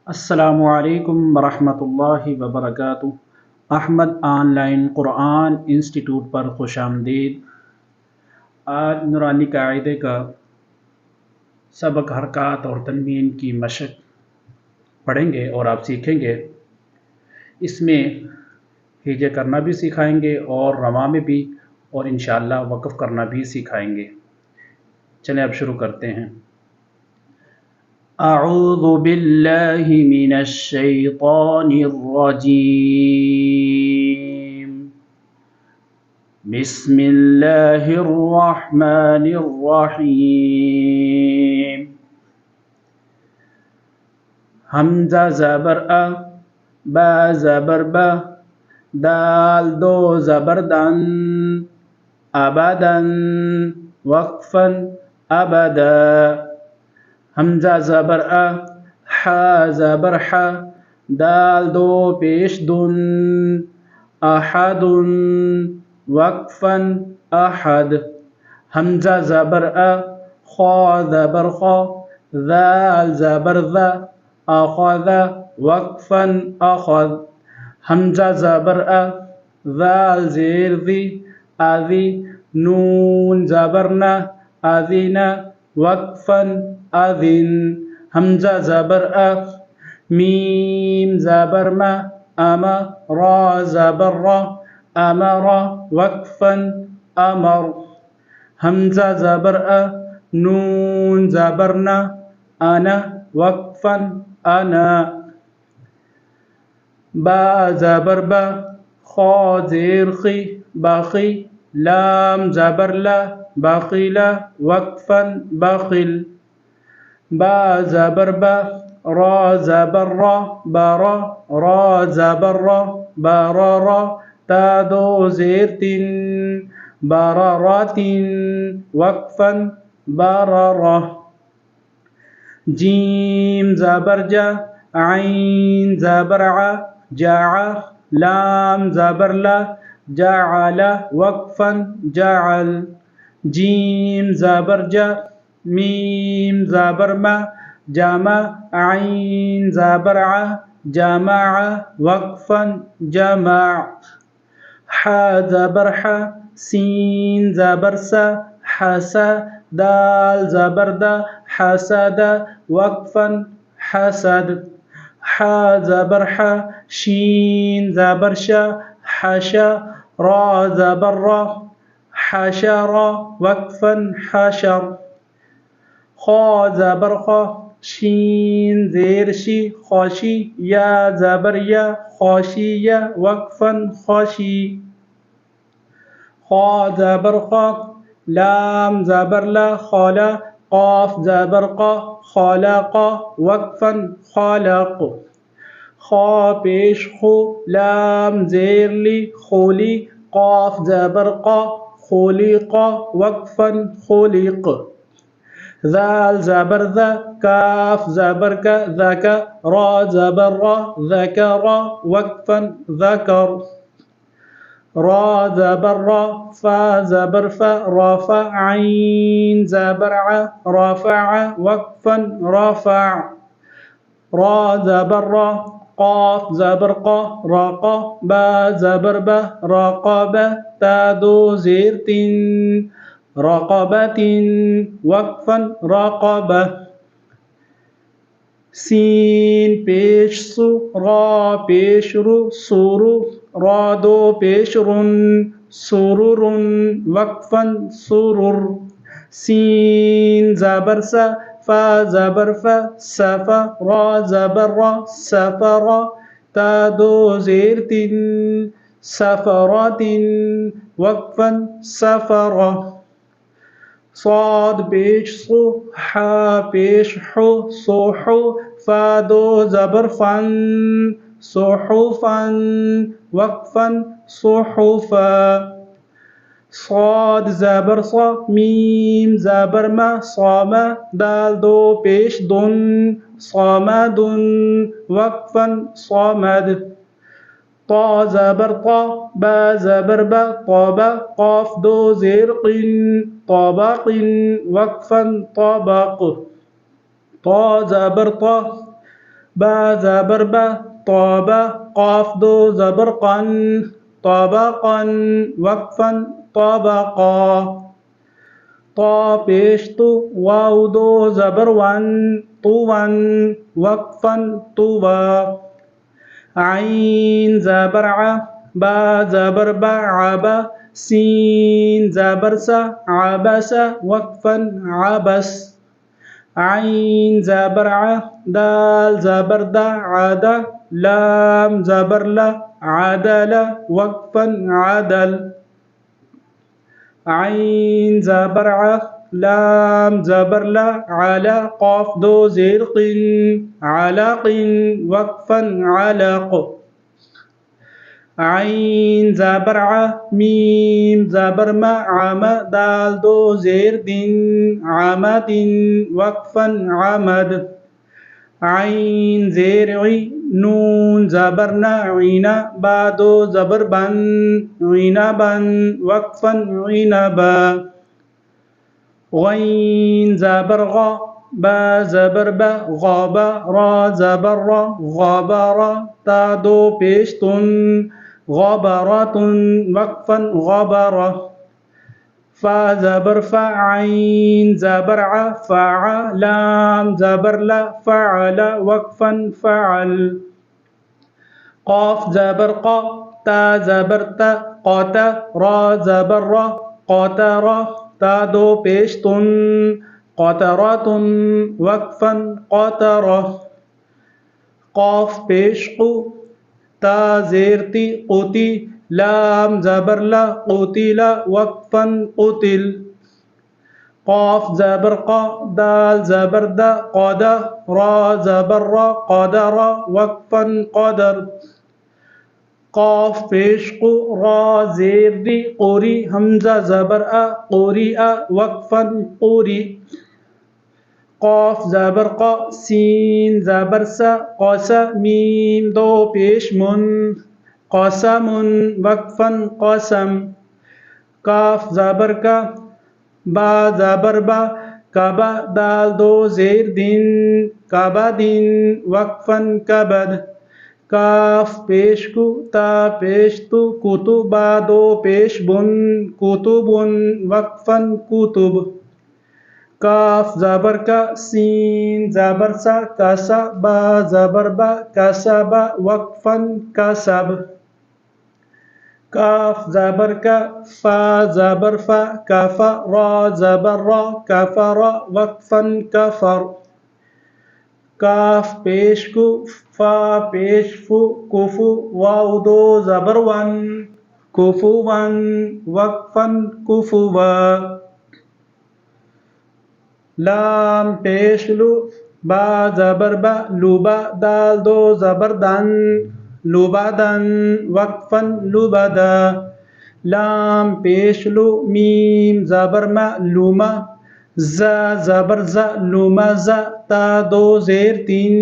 अस्सलामुअलैकुम वरहमतुल्लाहि वबरकातुहू। अहमद ऑनलाइन क़ुरआन इंस्टीट्यूट पर खुशामदीद। आज नूरानी कायदे का सबक हरकत और तनवीन की मशक पढ़ेंगे और आप सीखेंगे। इसमें हिजे करना भी सिखाएंगे और रवा में भी, और इंशाअल्लाह वक़फ़ करना भी सिखाएंगे। चलें अब शुरू करते हैं। अऊज़ु बिल्लाहि मिनश शैतानिर रजीम। बिस्मिल्लाहिर रहमानिर रहीम। हमज़ा ज़बर अ, बा ज़बर ब, दाल दो ज़बर दन, अबदन, वक़्फ़न अबदा। हमज़ा ज़बर अ, हा ज़बर ह, दाल दो पेश दुन, अहदुन, वक़्फ़न अहद। हमज़ा ज़बर अ, ख़ा ज़बर ख़, ज़ाल ज़बर ज़, अख़ज़, वक़्फ़न अख़ज़। हमज़ा ज़बर अ, ज़ाल ज़ेर ज़ी, अज़ी, नून ज़बर न, अज़िन, वक़्फ़न अज़िन। हमज़ा ज़बर अ, मीम ज़बर म, अम, रा ज़बर र, अमर, वक़्फ़न अमर। हमज़ा ज़बर अ, नून ज़बर न, अन, वक़्फ़न अना। बा ज़बर ब, ख़ा ज़ेर ख़ी, बख़ी, लाम ज़बर ल, बख़िल, वक़्फ़न बख़िल। बा ज़बर ब, रा ज़बर र, बर, रा ज़बर र, बरर, ता दो ज़ेर तिन, बररतिन, वक़्फ़न बररह। जीम ज़बर ज, ऐन ज़बर अ, जअ, लाम ज़बर ल, जअल, वक़्फ़न जअल। जीम ज़बर ज, मीम ज़बर म, जम, ऐन ज़बर अ, जमअ, वक़्फ़न जमअ। ह ज़बर ह, सीन ज़बर स, हस, दाल ज़बर द, हसद, वक़्फ़न हसद। ह ज़बर ह, शीन ज़बर श, हश, रा ज़बर र, हशर, वक़्फ़न हशर। ख़ा ज़बर ख़, शीन ज़ेर शी, ख़शी, या ज़बर य, ख़ाशिय, वक़्फ़न ख़शी। ख़ा ज़बर ख़, लाम ज़बर ल, ख़ल, क़ाफ ज़बर क़, ख़लक़, वक़्फ़न ख़लक़। ख़ा पेश ख़ु, लाम ज़ेर ली, ख़ुली, क़ाफ ज़बर क़, ख़ुलिक़, वक़्फ़न ख़ुलिक़। ज़ाल ज़बर ज़, काफ ज़बर क, ज़क, रा ज़बर र, ज़कर, वक़्फ़न ज़कर। रा ज़बर र, फ़ा ज़बर फ़, रफ़, ऐन ज़बर अ, रफ़अ, वक़्फ़न रफ़अ। रा ज़बर र, क़ाफ ज़बर क़, रक़, बा ज़बर ब, रक़ब, ता दो ज़ेर तिन, रक़बतिन, वक़्फ़न रक़बह। सीन पेश सु, रा पेश रु, सुरु, रा दो पेश रुन, सुरुरुन, वक़्फ़न सुरुर। सीन ज़बर स, फ़ा ज़बर फ़, सफ़, रा ज़बर र, सफ़र, ता दो ज़ेर तिन, सफ़रतिन, वक़्फ़न सफ़र। साद पेश सु, हा पेश हु, सोहु, फ़ा दो ज़बर फ़न, सोहुफ़न, वक़्फ़न सोहुफ़ा। साद ज़बर सा, मीम ज़बर म, साम, दाल दो पेश दुन, सामदुन, वक़्फ़न सामद। ता ज़बर ता, बा ज़बर ब, तब, क़ाफ दो ज़ेर क़िन, तबक़िन, वक़्फ़न तबक़। ता ज़बर ता, बा ज़बर ब, तौबा, क़ाफ दो ज़बर क़न, तबक़न, वक़फ़न, तबक़ा, तौ पेश तु, वाव दो ज़बर वन, तुवन, वक़फ़न, तुवा, आइन ज़बर आ, बा ज़बर बा, आबा, सीन ज़बर सा, आबसा, वक़फ़न, आबस, आइन ज़बर आ, दाल ज़बर दा, आदा, लाम ज़बर ला, आदला, वक़फ़न, आदल, आइन ज़बर आ, लाम ज़बर ला, आला, क़ाफ दो ज़ेर क़िन, आलाक़िन, वक़फ़न, आलक़, आइन ज़बर आ, मीम ज़बर मा, आमा, दाल दो ज़ेर दिन, आमदिन, वक़फ़न, आमद, आइन ज़ेर ई, नून ज़बर ना, ईना, बा दो ज़बर बन, ईनाबन, वक़फ़न, ईनबा, गईन ज़बर ग़ा, बा ज़बर बा, ग़ाबा, रा ज़बर रा, ग़ाबरा, ता दो पेश तुन, ग़ाबरातुन, वक़फ़न, ग़ाबरा, फ़ा ज़बर फ़ा, आइन ज़बर आ, फ़अ, लाम ज़बर ला, फ़अला, वक़फ़न, फ़अल, क़ाफ ज़बर क़ा, ता ज़बर ता, क़ाता, रा ज़बर रा, क़ातरा, ता दो पेश तुन, क़तरातुन, वक़फ़न, क़तरा, क़ाफ पेश क़ु, ता ज़ेर ती, क़ुती, लाम ज़बर ला, क़ुतिला, वक़फ़न, क़ुतिल, क़ाफ ज़बर क़ा, दाल ज़बर दा, क़दा, रा ज़बर रा, क़दरा, वक़फ़न, क़दर, क़ाफ पेश क़ु, रा ज़ेर दी, क़ुरी, हमज़ा ज़बर आ, क़ुरिअ, वक़फ़न, क़ुरी, क़ाफ ज़बर क़ा, सीन ज़बर सा, क़सा, मीम दो पेश मुन, क़समुन, वक़फ़न, क़सम, काफ ज़बर का, बा ज़बर बा, कबा, दाल दो ज़ेर दिन, कबदिन, वक़फ़न, कबद, काफ पेश कु, ता पेश तु, कुतुबा दो पेश बुन, कुतुबुन, वक़फ़न, कुतुब, काफ ज़बर का, सीन ज़बर सा, कसा, बा ज़बर बा, कसबा, वक़फ़न, कसब, काफ ज़बर का, फ़ा ज़बर फ़ा, कफ़ा, रा ज़बर रा, कफ़रा, वक़फ़न, कफ़र, काफ पेश कु, फ़ा पेश फु, कुफु, वाव दो ज़बर वन, कुफुवन, वक़फ़न, कुफुवा, लाम पेश लु, बा ज़बर बा, लुबा, दाल दो ज़बर दन, लुबदन, वक़फ़न, लुबदा, लाम पेश लु, मीम ज़बर मा, लुमा, ज़ा ज़बर ज़ा, लुमज़ा, ता दो ज़ेर तीन,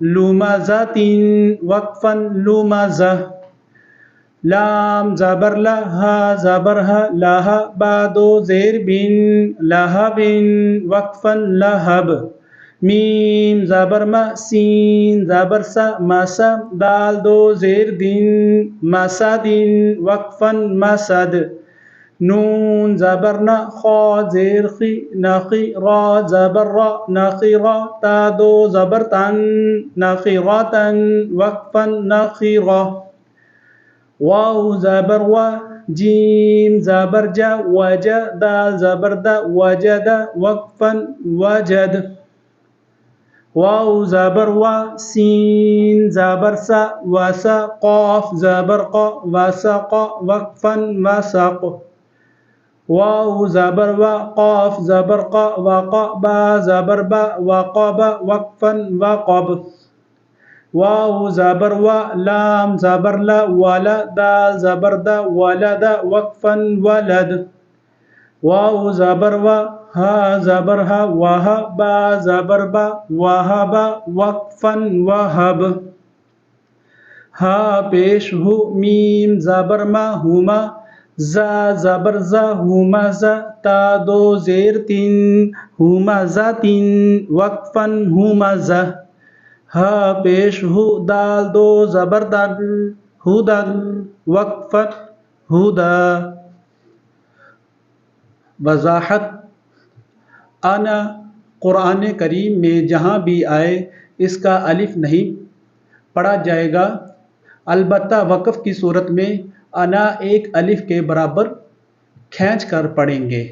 लुमज़तिन, वक़फ़न, लुमज़ा, लाम ज़बर ला, हा ज़बर हा, लाहा, बा दो ज़ेर बिन, लहबिन, वक़फ़न, लहब, मीम ज़बर मा, सीन ज़बर सा, मसा, दाल दो ज़ेर दिन, मसदिन, वक़फ़न, मसद, नून ज़बर ना, ख़ा ज़ेर ख़ी, नख़ी, रा ज़बर रा, नख़ीरा, ता दो ज़बर तन, नख़ीरतन, वक़फ़न, नख़ीरा, वाव ज़बर वा, जीम ज़बर जा, वजा, दाल ज़बर दा, वजदा, वक़फ़न, वजद, वाव ज़बर वा, सीन ज़बर सा, वसा, क़ाफ ज़बर क़ा, वसक़ा, वक़फ़न, वसक़, वाव ज़बर वा, क़ाफ ज़बर क़ा, वक़ा, बा ज़बर बा, वक़बा, वक़फ़न, वक़ब, वाव ज़बर वा, लाम ज़बर ला, वला, दाल ज़बर दा, वलदा, वक़फ़न, वलद, वाव ज़बर वा, हा ज़बर हा, वह, बा ज़बर बा, वहबा, वक़फ़न, वहब, हा पेश हु, मीम ज़बर मा, हुमा, ज़ा ज़बर ज़ा, हुमज़ा, ता दो ज़ेर तीन, हुमज़तिन, वक़फ़न, हुमज़ा, हा पेश हु दाल दो ज़बरदन हुदन वक्फत हुदा वजाहत अना कुरान करीम में जहाँ भी आए इसका अलिफ नहीं पढ़ा जाएगा, अलबत्ता वक़्फ़ की सूरत में अना एक अलिफ के बराबर खींच कर पढ़ेंगे।